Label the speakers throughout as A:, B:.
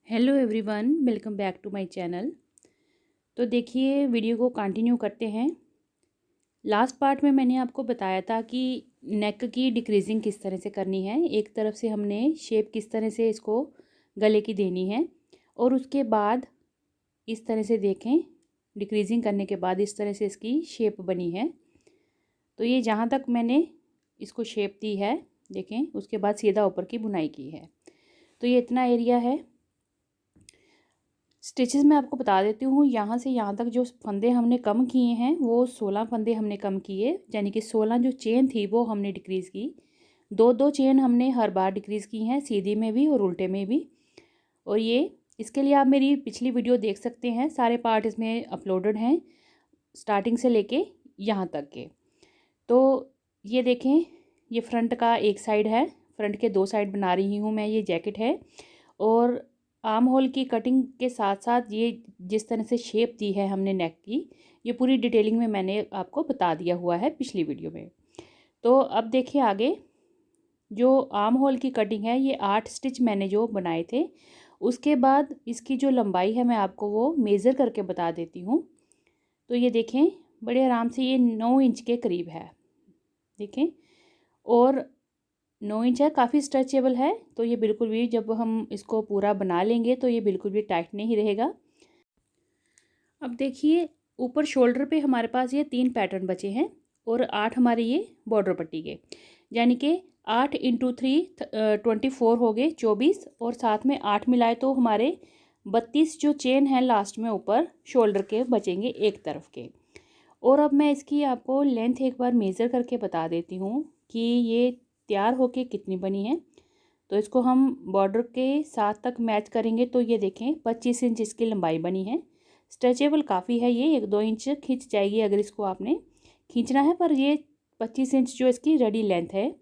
A: Hello everyone, welcome back to my channel. तो देखिए, video को कंटिन्यू करते हैं। लास्ट पार्ट में मैंने आपको बताया था कि नेक की डिक्रीजिंग किस तरह से करनी है। एक तरफ से हमने शेप किस तरह से इसको गले की देनी है और उसके बाद इस तरह से देखें, डिक्रीजिंग करने के बाद इस तरह से इसकी शेप बनी है। तो ये जहाँ तक मैंने इसको शेप दी है, देखें, उसके बाद सीधा ऊपर की बुनाई की है। तो ये इतना एरिया है। स्टिचेस मैं आपको बता देती हूँ। यहाँ से यहाँ तक जो फंदे हमने कम किए हैं वो 16 फंदे हमने कम किए, यानी कि 16 जो चेन थी वो हमने डिक्रीज़ की। दो दो चेन हमने हर बार डिक्रीज़ की हैं, सीधी में भी और उल्टे में भी। और ये इसके लिए आप मेरी पिछली वीडियो देख सकते हैं, सारे पार्ट इसमें अपलोडेड हैं स्टार्टिंग से लेके यहाँ तक के। तो ये देखें, ये फ्रंट का एक साइड है, फ्रंट के दो साइड बना रही हूँ मैं। ये जैकेट है और आर्म होल की कटिंग के साथ साथ ये जिस तरह से शेप दी है हमने नेक की, ये पूरी डिटेलिंग में मैंने आपको बता दिया हुआ है पिछली वीडियो में। तो अब देखिए आगे, जो आर्म होल की कटिंग है, ये 8 स्टिच मैंने जो बनाए थे, उसके बाद इसकी जो लंबाई है मैं आपको वो मेज़र करके बता देती हूँ। तो ये देखें, बड़े आराम से ये 9 इंच के करीब है, देखें, और 9 इंच है, काफ़ी स्ट्रेचेबल है। तो ये बिल्कुल भी, जब हम इसको पूरा बना लेंगे तो ये बिल्कुल भी टाइट नहीं रहेगा। अब देखिए, ऊपर शोल्डर पे हमारे पास ये 3 पैटर्न बचे हैं और 8 हमारे ये बॉर्डर पट्टी के, यानी कि 8 इंटू 3 24 हो गए, 24, और साथ में 8 मिलाए तो हमारे 32 जो चेन है लास्ट में ऊपर शोल्डर के बचेंगे एक तरफ के। और अब मैं इसकी आपको लेंथ एक बार मेज़र करके बता देती हूँ कि ये तैयार होके कितनी बनी है। तो इसको हम बॉर्डर के साथ तक मैच करेंगे तो ये देखें 25 इंच इसकी लंबाई बनी है। स्ट्रेचेबल काफ़ी है, ये 1-2 इंच खींच जाएगी अगर इसको आपने खींचना है, पर ये 25 इंच जो इसकी रेडी लेंथ है।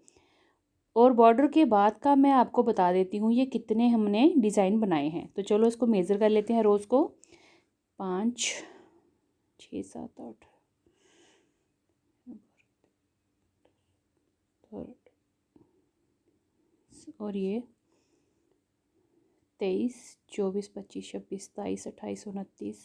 A: और बॉर्डर के बाद का मैं आपको बता देती हूँ ये कितने हमने डिज़ाइन बनाए हैं। तो चलो इसको मेज़र कर लेते हैं रोज़ को। 5, 6, 7, 8 और ये 23, 24, 25, 26, 27, 28, 29,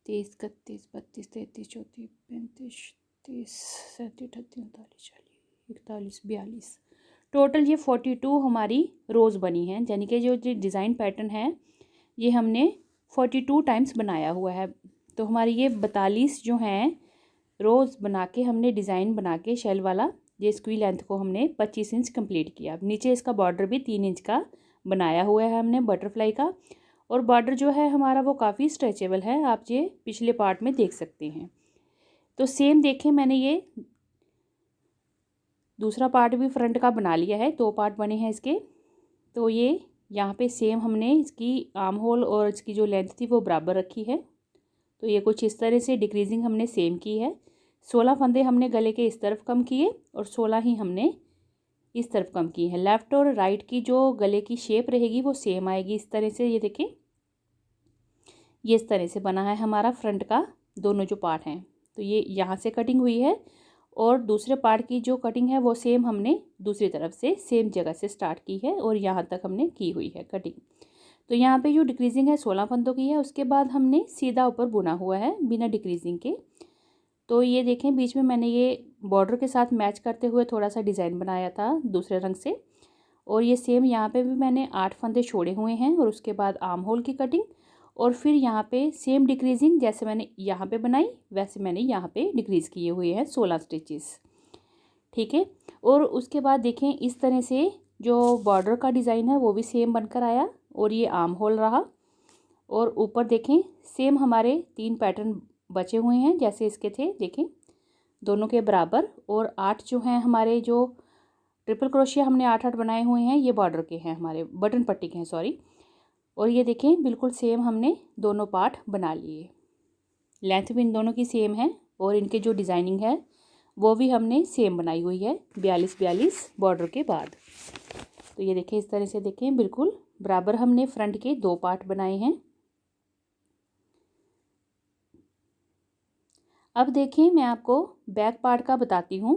A: 30, 31, 32, 33, 34, 35, 30, 37, 38, 39, 40, 41, 42। टोटल ये 42 हमारी रोज़ बनी है, यानी कि जो डिज़ाइन पैटर्न है ये हमने 42 टाइम्स बनाया हुआ है। तो हमारी ये 42 जो हैं रोज़ बना के हमने डिज़ाइन बना के शेल वाला, ये इसकी लेंथ को हमने 25 इंच कंप्लीट किया। अब नीचे इसका बॉर्डर भी 3 इंच का बनाया हुआ है हमने बटरफ्लाई का, और बॉर्डर जो है हमारा वो काफ़ी स्ट्रेचेबल है, आप ये पिछले पार्ट में देख सकते हैं। तो सेम देखें, मैंने ये दूसरा पार्ट भी फ्रंट का बना लिया है, 2 पार्ट बने हैं इसके। तो ये यहाँ पे सेम हमने इसकी आर्म होल और इसकी जो लेंथ थी वो बराबर रखी है। तो ये कुछ इस तरह से डिक्रीजिंग हमने सेम की है। 16 फंदे हमने गले के इस तरफ कम किए और 16 ही हमने इस तरफ कम किए हैं। लेफ़्ट और राइट की जो गले की शेप रहेगी वो सेम आएगी इस तरह से। ये देखें, ये इस तरह से बना है हमारा फ्रंट का दोनों जो पार्ट हैं। तो ये यहाँ से कटिंग हुई है और दूसरे पार्ट की जो कटिंग है वो सेम हमने दूसरी तरफ से सेम जगह से स्टार्ट की है और यहाँ तक हमने की हुई है कटिंग। तो यहाँ पे जो डिक्रीजिंग है 16 फंदों की है, उसके बाद हमने सीधा ऊपर बुना हुआ है बिना डिक्रीजिंग के। तो ये देखें, बीच में मैंने ये बॉर्डर के साथ मैच करते हुए थोड़ा सा डिज़ाइन बनाया था दूसरे रंग से, और ये सेम यहाँ पे भी मैंने 8 फंदे छोड़े हुए हैं और उसके बाद आर्म होल की कटिंग, और फिर यहाँ पे सेम डिक्रीजिंग जैसे मैंने यहाँ पे बनाई वैसे मैंने यहाँ पे डिक्रीज़ किए हुए हैं 16 स्टिचेस, ठीक है। और उसके बाद देखें, इस तरह से जो बॉर्डर का डिज़ाइन है वो भी सेम बनकर आया और ये आर्म होल रहा। और ऊपर देखें, सेम हमारे 3 पैटर्न बचे हुए हैं जैसे इसके थे, देखें, दोनों के बराबर। और 8 जो हैं हमारे, जो ट्रिपल क्रोशिया हमने 8-8 बनाए हुए हैं, ये बॉर्डर के हैं, हमारे बटन पट्टी के हैं, सॉरी। और ये देखें, बिल्कुल सेम हमने दोनों पार्ट बना लिए। लेंथ भी इन दोनों की सेम है और इनके जो डिज़ाइनिंग है वो भी हमने सेम बनाई हुई है 42-42 बॉर्डर के बाद। तो ये देखें, इस तरह से देखें, बिल्कुल बराबर हमने फ्रंट के 2 पार्ट बनाए हैं। अब देखें, मैं आपको बैक पार्ट का बताती हूँ।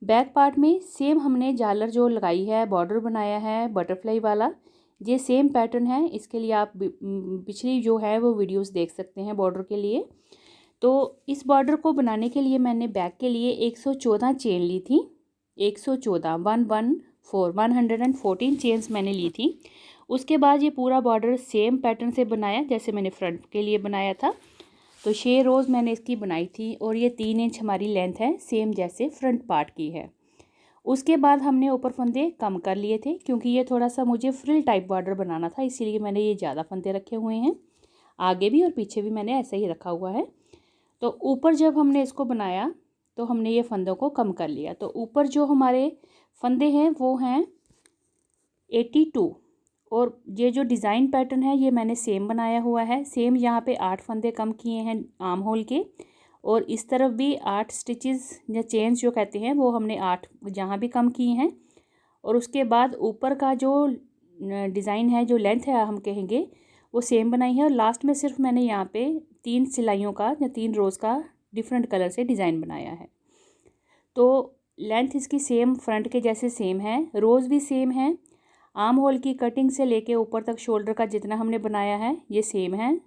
A: बैक पार्ट में सेम हमने झालर जो लगाई है, बॉर्डर बनाया है बटरफ्लाई वाला, ये सेम पैटर्न है, इसके लिए आप पिछली जो है वो वीडियोस देख सकते हैं बॉर्डर के लिए। तो इस बॉर्डर को बनाने के लिए मैंने बैक के लिए 114 चेन ली थी। 114 114 चेन्स मैंने ली थी। उसके बाद ये पूरा बॉर्डर सेम पैटर्न से बनाया जैसे मैंने फ्रंट के लिए बनाया था। तो 6 रोज़ मैंने इसकी बनाई थी और ये 3 इंच हमारी लेंथ है, सेम जैसे फ्रंट पार्ट की है। उसके बाद हमने ऊपर फंदे कम कर लिए थे क्योंकि ये थोड़ा सा मुझे फ्रिल टाइप बॉर्डर बनाना था, इसीलिए मैंने ये ज़्यादा फंदे रखे हुए हैं। आगे भी और पीछे भी मैंने ऐसा ही रखा हुआ है। तो ऊपर जब हमने इसको बनाया तो हमने ये फंदों को कम कर लिया। तो ऊपर जो हमारे फंदे हैं वो हैं 82 और ये जो डिज़ाइन पैटर्न है ये मैंने सेम बनाया हुआ है। सेम यहाँ पे 8 फंदे कम किए हैं आर्म होल के, और इस तरफ भी 8 स्टिचेस या चेन्स जो कहते हैं वो हमने 8 जहाँ भी कम किए हैं। और उसके बाद ऊपर का जो डिज़ाइन है, जो लेंथ है हम कहेंगे, वो सेम बनाई है। और लास्ट में सिर्फ मैंने यहाँ पे 3 सिलाइयों का या 3 रोज़ का डिफरेंट कलर से डिज़ाइन बनाया है। तो लेंथ इसकी सेम फ्रंट के जैसे सेम है, रोज़ भी सेम है। आर्म होल की कटिंग से लेके ऊपर तक शोल्डर का जितना हमने बनाया है ये सेम है,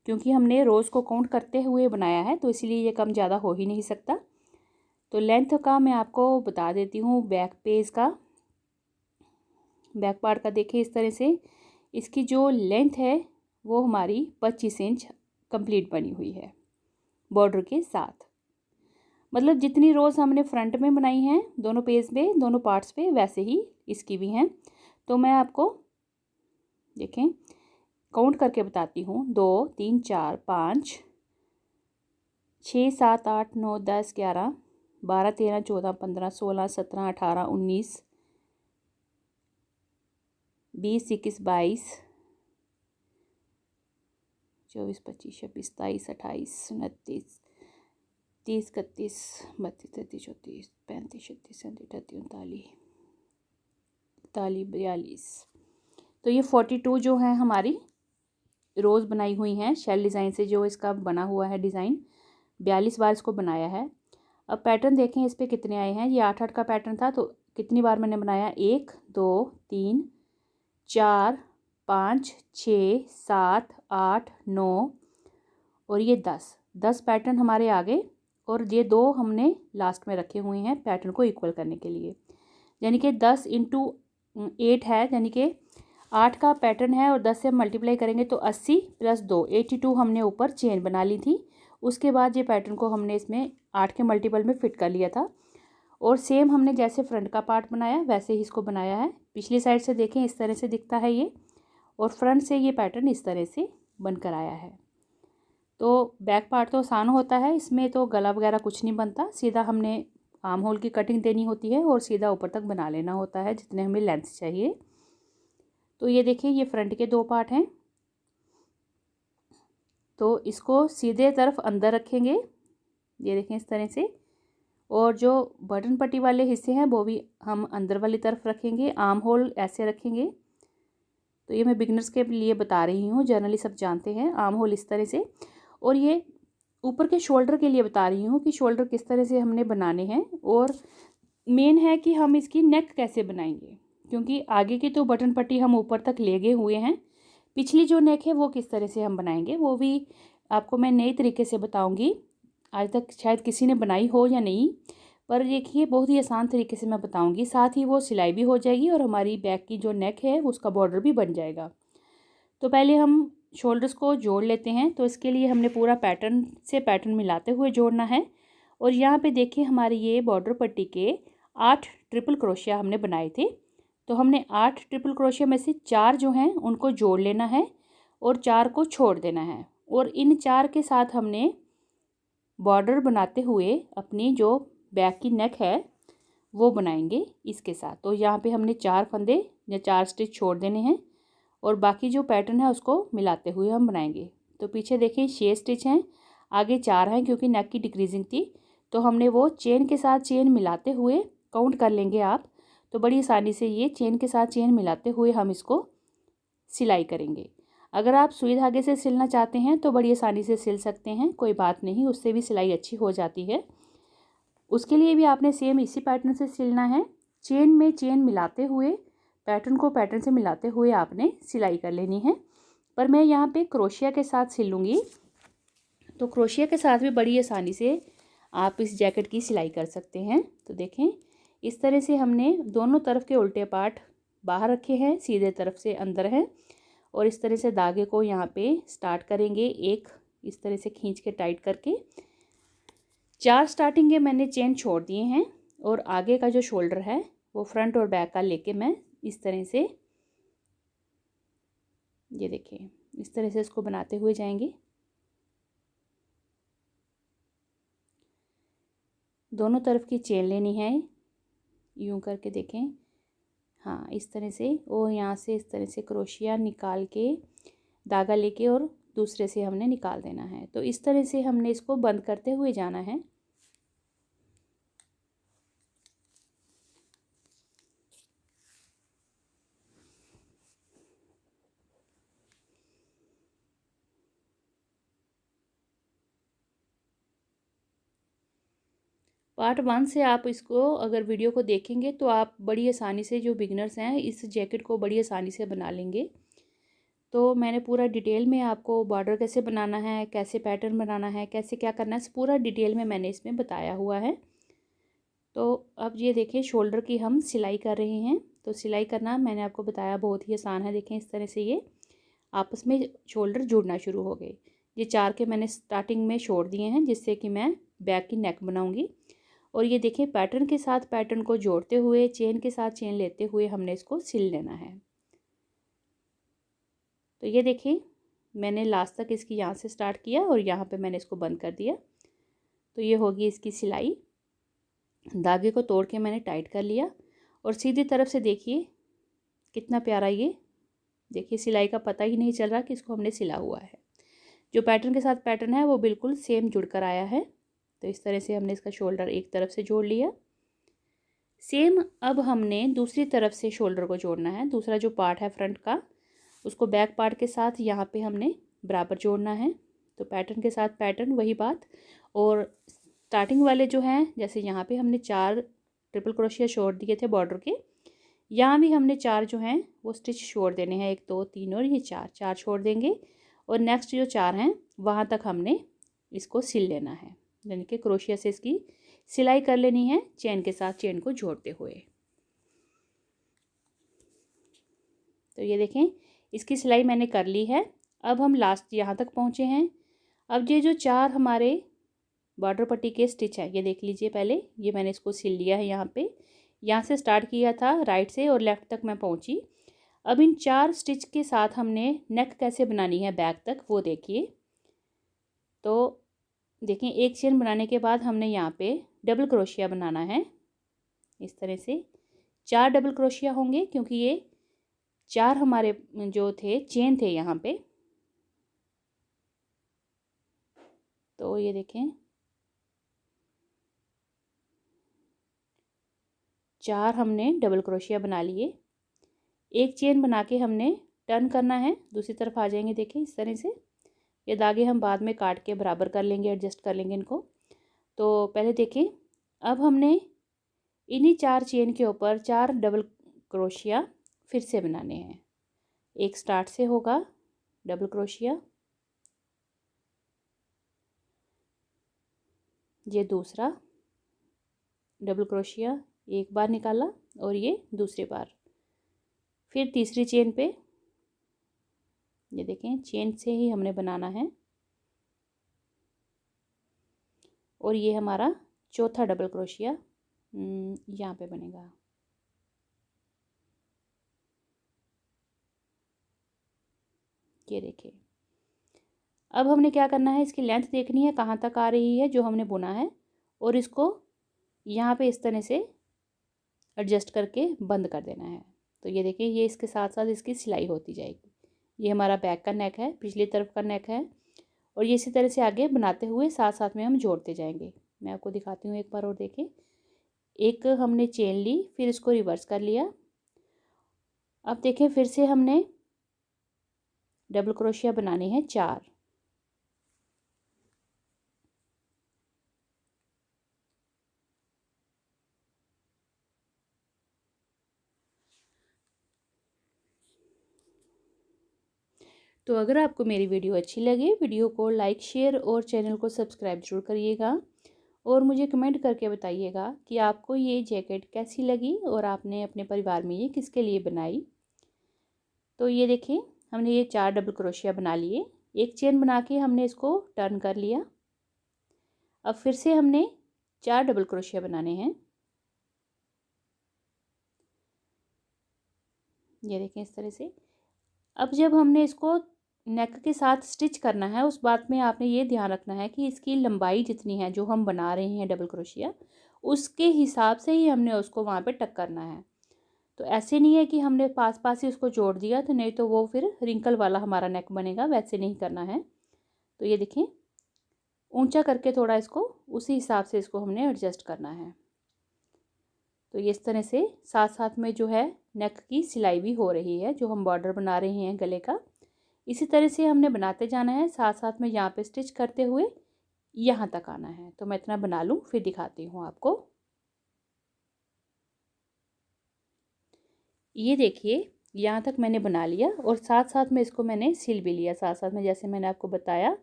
A: क्योंकि हमने रोज़ को काउंट करते हुए बनाया है तो इसीलिए ये कम ज़्यादा हो ही नहीं सकता। तो लेंथ का मैं आपको बता देती हूँ। बैक पेज का, बैक पार्ट का देखिए इस तरह से इसकी जो लेंथ है वो हमारी 25 इंच कंप्लीट बनी हुई है बॉर्डर के साथ। मतलब जितनी रोज़ हमने फ्रंट में बनाई हैं दोनों पेज पे, दोनों पार्ट्स पे, वैसे ही इसकी भी हैं। तो मैं आपको देखें काउंट करके बताती हूँ। 2 3 4 5 6 7 8 9 10 11 12 13 14 15 16 17 18 19 20 21 22 24 25 26 27 28 29 30 31 32 33 34 35 36 37 38 39 42। तो ये 42 जो है हमारी रोज़ बनाई हुई हैं शेल डिज़ाइन से, जो इसका बना हुआ है डिज़ाइन 42 बार इसको बनाया है। अब पैटर्न देखें इस पर कितने आए हैं। ये 8-8 का पैटर्न था तो कितनी बार मैंने बनाया, 1 2 3 4 5 6 7 8 9 और ये 10 पैटर्न हमारे आगे, और ये 2 हमने लास्ट में रखे हुए हैं पैटर्न को इक्वल करने के लिए। यानी कि 10 × 8 है, यानी कि 8 का पैटर्न है और 10 से हम मल्टीप्लाई करेंगे तो 80 + 2 82 हमने ऊपर चेन बना ली थी। उसके बाद ये पैटर्न को हमने इसमें 8 के मल्टीपल में फ़िट कर लिया था। और सेम हमने जैसे फ्रंट का पार्ट बनाया वैसे ही इसको बनाया है। पिछली साइड से देखें इस तरह से दिखता है ये, और फ्रंट से ये पैटर्न इस तरह से बनकर आया है। तो बैक पार्ट तो आसान होता है, इसमें तो गला वगैरह कुछ नहीं बनता, सीधा हमने आर्म होल की कटिंग देनी होती है और सीधा ऊपर तक बना लेना होता है जितने हमें लेंथ चाहिए। तो ये देखिए ये फ्रंट के 2 पार्ट हैं। तो इसको सीधे तरफ अंदर रखेंगे, ये देखें इस तरह से, और जो बटन पट्टी वाले हिस्से हैं वो भी हम अंदर वाली तरफ रखेंगे। आर्म होल ऐसे रखेंगे। तो ये मैं बिगनर्स के लिए बता रही हूँ, जनरली सब जानते हैं आर्म होल इस तरह से। और ये ऊपर के शोल्डर के लिए बता रही हूँ कि शोल्डर किस तरह से हमने बनाने हैं, और मेन है कि हम इसकी नेक कैसे बनाएंगे, क्योंकि आगे की तो बटन पट्टी हम ऊपर तक ले गए हुए हैं। पिछली जो नेक है वो किस तरह से हम बनाएंगे वो भी आपको मैं नए तरीके से बताऊंगी। आज तक शायद किसी ने बनाई हो या नहीं, पर देखिए बहुत ही आसान तरीके से मैं बताऊंगी। साथ ही वो सिलाई भी हो जाएगी और हमारी बैक की जो नेक है उसका बॉर्डर भी बन जाएगा। तो पहले हम शोल्डर्स को जोड़ लेते हैं। तो इसके लिए हमने पूरा पैटर्न से पैटर्न मिलाते हुए जोड़ना है। और यहाँ पे देखिए हमारे ये बॉर्डर पट्टी के 8 ट्रिपल क्रोशिया हमने बनाए थे। तो हमने 8 ट्रिपल क्रोशिया में से 4 जो हैं उनको जोड़ लेना है और 4 को छोड़ देना है। और इन 4 के साथ हमने बॉर्डर बनाते हुए अपनी जो बैक की नेक है वो बनाएंगे इसके साथ। तो यहाँ पे हमने 4 फंदे या 4 स्टिच छोड़ देने हैं और बाकी जो पैटर्न है उसको मिलाते हुए हम बनाएंगे। तो पीछे देखिए 6 स्टिच हैं, आगे 4 हैं क्योंकि नेक की डिक्रीजिंग थी। तो हमने वो चेन के साथ चेन मिलाते हुए काउंट कर लेंगे आप, तो बड़ी आसानी से ये चेन के साथ चेन मिलाते हुए हम इसको सिलाई करेंगे। अगर आप सुई धागे से सिलना चाहते हैं तो बड़ी आसानी से सिल सकते हैं, कोई बात नहीं, उससे भी सिलाई अच्छी हो जाती है। उसके लिए भी आपने सेम इसी पैटर्न से सिलना है, चेन में चेन मिलाते हुए पैटर्न को पैटर्न से मिलाते हुए आपने सिलाई कर लेनी है। पर मैं यहाँ पे क्रोशिया के साथ सिलूँगी, तो क्रोशिया के साथ भी बड़ी आसानी से आप इस जैकेट की सिलाई कर सकते हैं। तो देखें, इस तरह से हमने दोनों तरफ के उल्टे पार्ट बाहर रखे हैं, सीधे तरफ से अंदर है, और इस तरह से धागे को यहाँ पे स्टार्ट करेंगे, एक इस तरह से खींच के टाइट करके। 4 स्टार्टिंग के मैंने चेन छोड़ दिए हैं, और आगे का जो शोल्डर है वो फ्रंट और बैक का लेके मैं इस तरह से, ये देखिए, इस तरह से इसको बनाते हुए जाएंगे। दोनों तरफ की चेन लेनी है, यूं करके देखें, हाँ इस तरह से, और यहाँ से इस तरह से क्रोशिया निकाल के धागा लेके और दूसरे से हमने निकाल देना है। तो इस तरह से हमने इसको बंद करते हुए जाना है। पार्ट 1 से आप इसको अगर वीडियो को देखेंगे तो आप बड़ी आसानी से, जो बिगनर्स हैं, इस जैकेट को बड़ी आसानी से बना लेंगे। तो मैंने पूरा डिटेल में आपको बॉर्डर कैसे बनाना है, कैसे पैटर्न बनाना है, कैसे क्या करना है, पूरा डिटेल में मैंने इसमें बताया हुआ है। तो अब ये देखिए, शोल्डर की हम सिलाई कर रहे हैं। तो सिलाई करना मैंने आपको बताया बहुत ही आसान है। देखें, इस तरह से ये आपस में शोल्डर जुड़ना शुरू हो गए। ये 4 के मैंने स्टार्टिंग में छोड़ दिए हैं, जिससे कि मैं बैक की नेक बनाऊंगी। और ये देखिए, पैटर्न के साथ पैटर्न को जोड़ते हुए, चेन के साथ चेन लेते हुए हमने इसको सिल लेना है। तो ये देखिए, मैंने लास्ट तक इसकी यहाँ से स्टार्ट किया और यहाँ पे मैंने इसको बंद कर दिया। तो ये होगी इसकी सिलाई। धागे को तोड़ के मैंने टाइट कर लिया, और सीधी तरफ से देखिए कितना प्यारा, ये देखिए सिलाई का पता ही नहीं चल रहा कि इसको हमने सिला हुआ है। जो पैटर्न के साथ पैटर्न है वो बिल्कुल सेम जुड़कर आया है। तो इस तरह से हमने इसका शोल्डर एक तरफ से जोड़ लिया। सेम अब हमने दूसरी तरफ से शोल्डर को जोड़ना है। दूसरा जो पार्ट है फ्रंट का, उसको बैक पार्ट के साथ यहाँ पे हमने बराबर जोड़ना है। तो पैटर्न के साथ पैटर्न, वही बात। और स्टार्टिंग वाले जो हैं, जैसे यहाँ पे हमने 4 ट्रिपल क्रोशिया छोड़ दिए थे बॉर्डर के, यहाँ भी हमने 4 जो हैं वो स्टिच छोड़ देने हैं, 1 2 3 और ये 4 छोड़ देंगे। और नेक्स्ट जो 4 हैं वहाँ तक हमने इसको सिल लेना है, यानी कि क्रोशिया से इसकी सिलाई कर लेनी है, चेन के साथ चेन को जोड़ते हुए। तो ये देखें, इसकी सिलाई मैंने कर ली है। अब हम लास्ट यहाँ तक पहुँचे हैं। अब ये जो 4 हमारे बॉर्डर पट्टी के स्टिच है, ये देख लीजिए। पहले ये मैंने इसको सिल लिया है। यहाँ से स्टार्ट किया था राइट से और लेफ़्ट तक मैं पहुँची। अब इन 4 स्टिच के साथ हमने नेक कैसे बनानी है बैक तक, वो देखिए। तो देखिए, एक चेन बनाने के बाद हमने यहाँ पे डबल क्रोशिया बनाना है। इस तरह से 4 डबल क्रोशिया होंगे, क्योंकि ये 4 हमारे जो थे चेन थे यहाँ पे। तो ये देखें, 4 हमने डबल क्रोशिया बना लिए। एक चेन बना के हमने टर्न करना है, दूसरी तरफ आ जाएंगे। देखें, इस तरह से ये धागे हम बाद में काट के बराबर कर लेंगे, एडजस्ट कर लेंगे इनको। तो पहले देखें, अब हमने इन्हीं 4 चेन के ऊपर 4 डबल क्रोशिया फिर से बनाने हैं। एक स्टार्ट से होगा डबल क्रोशिया, ये दूसरा डबल क्रोशिया, एक बार निकाला और ये दूसरी बार, फिर तीसरी चेन पे, ये देखें चेन से ही हमने बनाना है। और ये हमारा चौथा डबल क्रोशिया यहाँ पे बनेगा। ये देखिए, अब हमने क्या करना है, इसकी लेंथ देखनी है कहाँ तक आ रही है जो हमने बुना है, और इसको यहाँ पे इस तरह से एडजस्ट करके बंद कर देना है। तो ये देखिए, ये इसके साथ साथ इसकी सिलाई होती जाएगी। ये हमारा बैक का नेक है, पिछली तरफ का नेक है, और ये इसी तरह से आगे बनाते हुए साथ साथ में हम जोड़ते जाएंगे। मैं आपको दिखाती हूँ एक बार और। देखें, एक हमने चेन ली, फिर इसको रिवर्स कर लिया। अब देखें, फिर से हमने डबल क्रोशिया बनाने हैं 4। तो अगर आपको मेरी वीडियो अच्छी लगे, वीडियो को लाइक शेयर और चैनल को सब्सक्राइब जरूर करिएगा और मुझे कमेंट करके बताइएगा कि आपको ये जैकेट कैसी लगी और आपने अपने परिवार में ये किसके लिए बनाई। तो ये देखिए हमने ये 4 डबल क्रोशिया बना लिए। एक चेन बना के हमने इसको टर्न कर लिया। अब फिर से हमने 4 डबल क्रोशिया बनाने हैं। ये देखें इस तरह से। अब जब हमने इसको नेक के साथ स्टिच करना है, उस बात में आपने ये ध्यान रखना है कि इसकी लंबाई जितनी है जो हम बना रहे हैं डबल क्रोशिया, उसके हिसाब से ही हमने उसको वहाँ पे टक करना है। तो ऐसे नहीं है कि हमने पास पास ही उसको जोड़ दिया, तो नहीं तो वो फिर रिंकल वाला हमारा नेक बनेगा, वैसे नहीं करना है। तो ये देखें ऊंचा करके थोड़ा इसको उसी हिसाब से इसको हमने एडजस्ट करना है। तो ये इस तरह से साथ साथ में जो है नेक की सिलाई भी हो रही है, जो हम बॉर्डर बना रहे हैं गले का, इसी तरह से हमने बनाते जाना है। साथ साथ में यहाँ पे स्टिच करते हुए यहाँ तक आना है। तो मैं इतना बना लूँ फिर दिखाती हूँ आपको। ये देखिए यहाँ तक मैंने बना लिया और साथ साथ में इसको मैंने सिल भी लिया साथ साथ में, जैसे मैंने आपको बताया।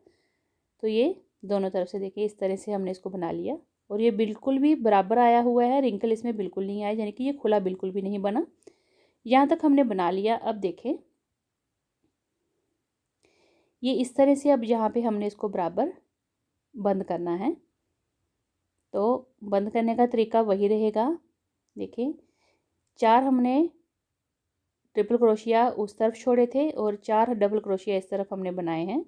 A: तो ये दोनों तरफ से देखिए इस तरह से हमने इसको बना लिया और ये बिल्कुल भी बराबर आया हुआ है, रिंकल इसमें बिल्कुल नहीं आया, यानी कि ये खुला बिल्कुल भी नहीं बना। यहाँ तक हमने बना लिया। अब देखें ये इस तरह से, अब यहाँ पे हमने इसको बराबर बंद करना है। तो बंद करने का तरीका वही रहेगा। देखिए 4 हमने ट्रिपल क्रोशिया उस तरफ छोड़े थे और 4 डबल क्रोशिया इस तरफ हमने बनाए हैं।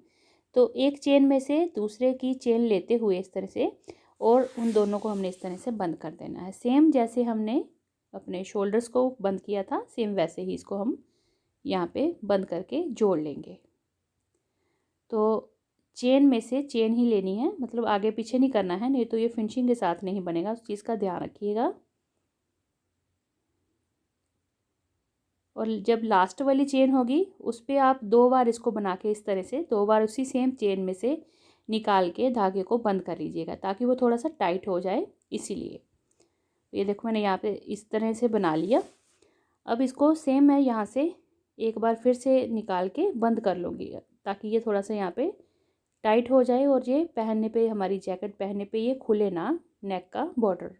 A: तो एक चेन में से दूसरे की चेन लेते हुए इस तरह से, और उन दोनों को हमने इस तरह से बंद कर देना है। सेम जैसे हमने अपने शोल्डर्स को बंद किया था, सेम वैसे ही इसको हम यहाँ पे बंद करके जोड़ लेंगे। तो चेन में से चेन ही लेनी है, मतलब आगे पीछे नहीं करना है, नहीं तो ये फिनिशिंग के साथ नहीं बनेगा, उस चीज़ का ध्यान रखिएगा। और जब लास्ट वाली चेन होगी उस पर आप 2 बार इसको बना के इस तरह से 2 बार उसी सेम चेन में से निकाल के धागे को बंद कर लीजिएगा, ताकि वो थोड़ा सा टाइट हो जाए, इसीलिए। ये देखो मैंने यहाँ पे इस तरह से बना लिया। अब इसको सेम मैं यहाँ से एक बार फिर से निकाल के बंद कर लूँगी, ताकि ये थोड़ा सा यहाँ पे टाइट हो जाए और ये पहनने पे, हमारी जैकेट पहनने पे ये खुले ना नेक का बॉर्डर।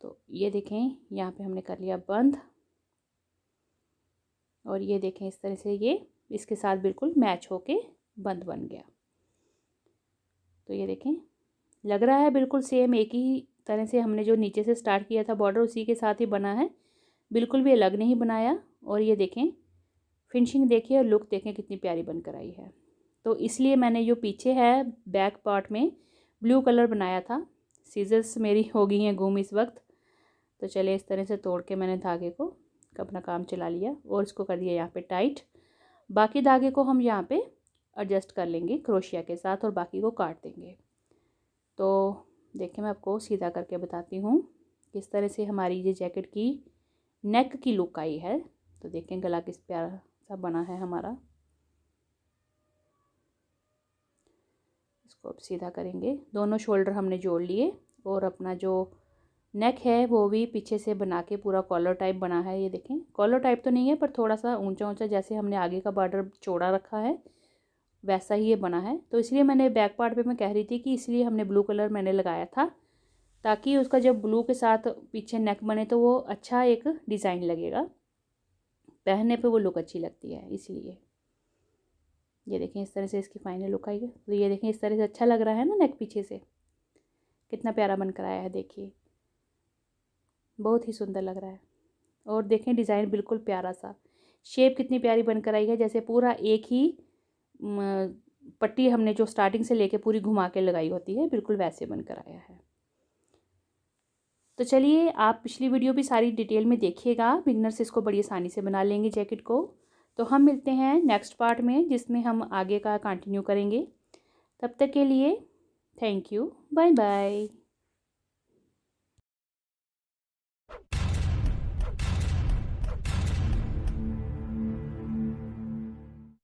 A: तो ये देखें यहाँ पे हमने कर लिया बंद और ये देखें इस तरह से ये इसके साथ बिल्कुल मैच होके बंद बन गया। तो ये देखें लग रहा है बिल्कुल सेम एक ही तरह से, हमने जो नीचे से स्टार्ट किया था बॉर्डर उसी के साथ ही बना है, बिल्कुल भी अलग नहीं बनाया। और ये देखें फिनिशिंग देखिए और लुक देखें कितनी प्यारी बनकर आई है। तो इसलिए मैंने जो पीछे है बैक पार्ट में ब्लू कलर बनाया था। सीजर्स मेरी हो गई हैं गुम इस वक्त। तो चलिए इस तरह से तोड़ के मैंने धागे को अपना काम चला लिया और इसको कर दिया यहाँ पे टाइट। बाकी धागे को हम यहाँ पे एडजस्ट कर लेंगे क्रोशिया के साथ और बाकी को काट देंगे। तो देखिए मैं आपको सीधा करके बताती हूँ किस तरह से हमारी ये जैकेट की नेक की लुक आई है। तो देखें गला किस प्यारा सा बना है हमारा। इसको अब सीधा करेंगे, दोनों शोल्डर हमने जोड़ लिए और अपना जो नेक है वो भी पीछे से बना के पूरा कॉलर टाइप बना है। ये देखें कॉलर टाइप तो नहीं है पर थोड़ा सा ऊंचा ऊंचा, जैसे हमने आगे का बॉर्डर चौड़ा रखा है वैसा ही ये बना है। तो इसलिए मैंने बैक पार्ट पे मैं कह रही थी कि इसलिए हमने ब्लू कलर मैंने लगाया था, ताकि उसका जब ब्लू के साथ पीछे नेक बने तो वो अच्छा एक डिज़ाइन लगेगा, पहनने पे वो लुक अच्छी लगती है, इसलिए। ये देखें इस तरह से इसकी फाइनल लुक आई है। तो ये देखें इस तरह से अच्छा लग रहा है ना, नेक पीछे से कितना प्यारा बनकर आया है, देखिए बहुत ही सुंदर लग रहा है। और देखें डिज़ाइन बिल्कुल प्यारा सा, शेप कितनी प्यारी बनकर आई है, जैसे पूरा एक ही पट्टी हमने जो स्टार्टिंग से लेके पूरी घुमा के लगाई होती है, बिल्कुल वैसे बनकर आया है। तो चलिए आप पिछली वीडियो भी सारी डिटेल में देखिएगा, बिगनर्स इसको बड़ी आसानी से बना लेंगे जैकेट को। तो हम मिलते हैं नेक्स्ट पार्ट में, जिसमें हम आगे का कंटिन्यू करेंगे। तब तक के लिए थैंक यू, बाय बाय।